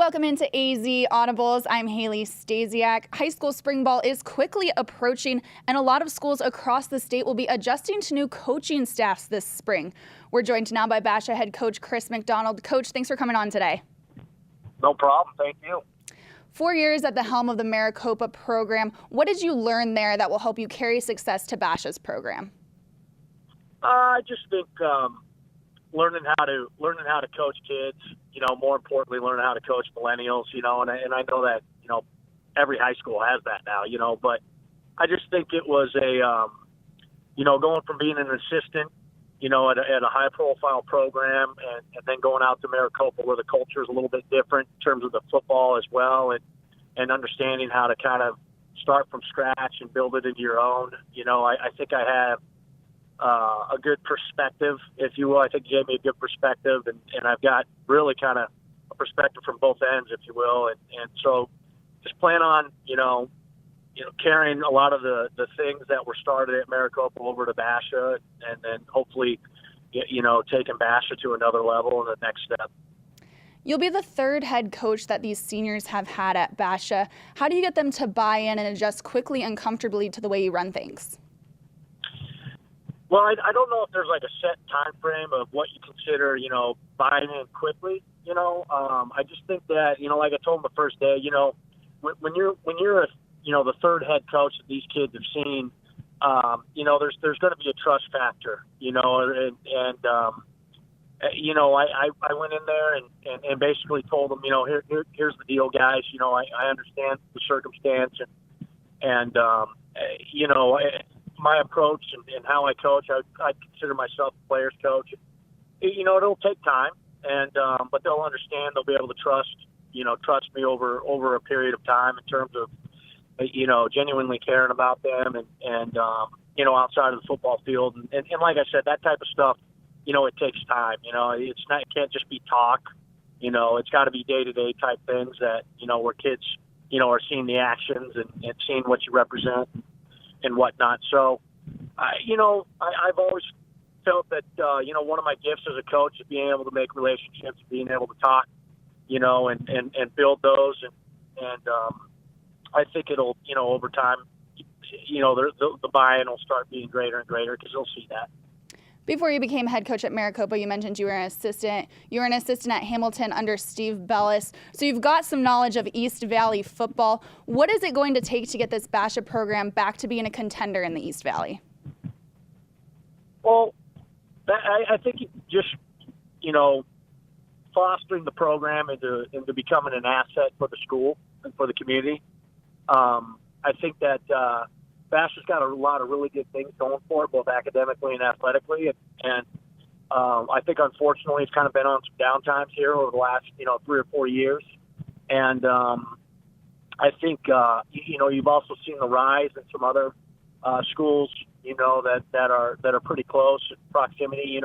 Welcome into AZ Audibles. I'm Haley Stasiak. High school spring ball is quickly approaching, and a lot of schools across the state will be adjusting to new coaching staffs this spring. We're joined now by Basha head coach Chris McDonald. Coach, thanks for coming on today. No problem. Thank you. 4 years at the helm of the Maricopa program. What did you learn there that will help you carry success to Basha's program? I just think learning how to coach kids. More importantly, learning how to coach millennials. And I know that every high school has that now. But I just think it was going from being an assistant, at a high-profile program, and then going out to Maricopa where the culture is a little bit different in terms of the football as well, and understanding how to kind of start from scratch and build it into your own. I think I have a good perspective, if you will. I think you gave me a good perspective, and I've got really kind of a perspective from both ends, if you will. And so just plan on, carrying a lot of the things that were started at Maricopa over to Basha, and then hopefully, taking Basha to another level in the next step. You'll be the third head coach that these seniors have had at Basha. How do you get them to buy in and adjust quickly and comfortably to the way you run things? Well, I don't know if there's like a set time frame of what you consider, buying in quickly. I just think that, like I told them the first day, when you're the third head coach that these kids have seen, there's going to be a trust factor, I went in there and basically told them, here's the deal, guys. I understand the circumstance and my approach and how I coach. I consider myself a player's coach. It'll take time, but they'll understand. They'll be able to trust me over a period of time in terms of, genuinely caring about them and outside of the football field. And like I said, that type of stuff, it takes time. It can't just be talk. It's got to be day-to-day type things that, where kids, are seeing the actions and seeing what you represent and whatnot. So, I've always felt that, one of my gifts as a coach is being able to make relationships, being able to talk, and build those. And I think it'll, over time, the buy-in will start being greater and greater because they'll see that. Before you became head coach at Maricopa, you mentioned you were an assistant. You were an assistant at Hamilton under Steve Bellis. So you've got some knowledge of East Valley football. What is it going to take to get this Basha program back to being a contender in the East Valley? Well, I think just, fostering the program into becoming an asset for the school and for the community. I think that Basha's got a lot of really good things going for it, both academically and athletically. And I think, unfortunately, it's kind of been on some downtimes here over the last, 3 or 4 years. And I think, you've also seen the rise in some other schools, that are pretty close in proximity,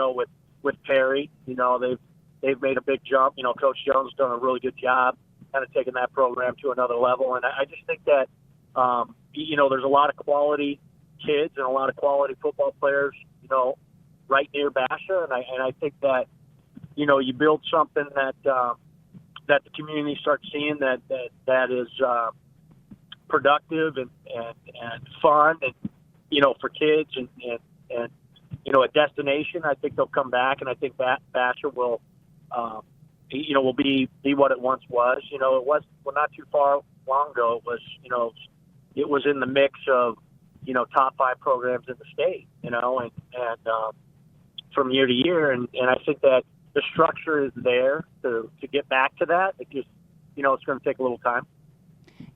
with Perry. They've made a big jump. Coach Jones has done a really good job kind of taking that program to another level. And I just think that, there's a lot of quality kids and a lot of quality football players, right near Basha. And I think that, you build something that the community starts seeing that is productive and fun and, for kids and a destination. I think they'll come back, and I think that Basha will be what it once was. Not too long ago. It was in the mix of, top 5 programs in the state, and from year to year. And I think that the structure is there to get back to that. It just, it's going to take a little time.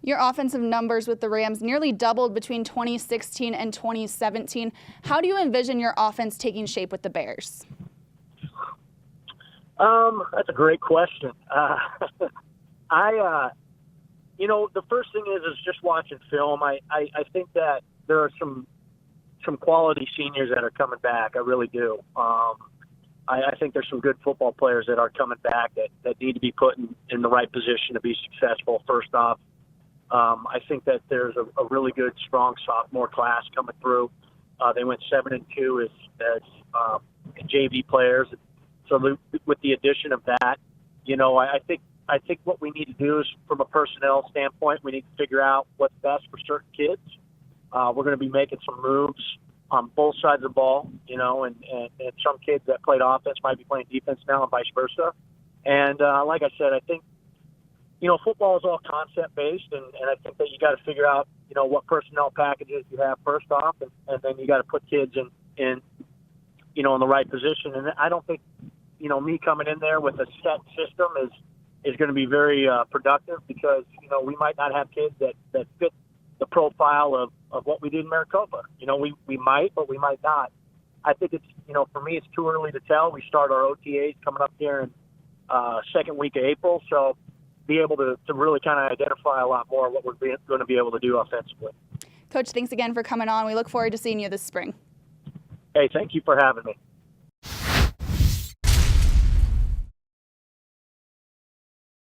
Your offensive numbers with the Rams nearly doubled between 2016 and 2017. How do you envision your offense taking shape with the Bears? That's a great question. The first thing is just watching film. I think that there are some quality seniors that are coming back. I really do. I think there's some good football players that are coming back that need to be put in the right position to be successful, first off. I think that there's a really good, strong sophomore class coming through. They went 7-2 as JV players. So with the addition of that, I think I think what we need to do is, from a personnel standpoint, we need to figure out what's best for certain kids. We're going to be making some moves on both sides of the ball, and some kids that played offense might be playing defense now and vice versa. And like I said, I think, football is all concept-based, and I think that you got to figure out, what personnel packages you have first off, and then you got to put kids in the right position. And I don't think, me coming in there with a set system is going to be very productive, because, we might not have kids that fit the profile of what we did in Maricopa. We might, but we might not. I think it's, for me, it's too early to tell. We start our OTAs coming up here in second week of April, so be able to really kind of identify a lot more what we're going to be able to do offensively. Coach, thanks again for coming on. We look forward to seeing you this spring. Hey, thank you for having me.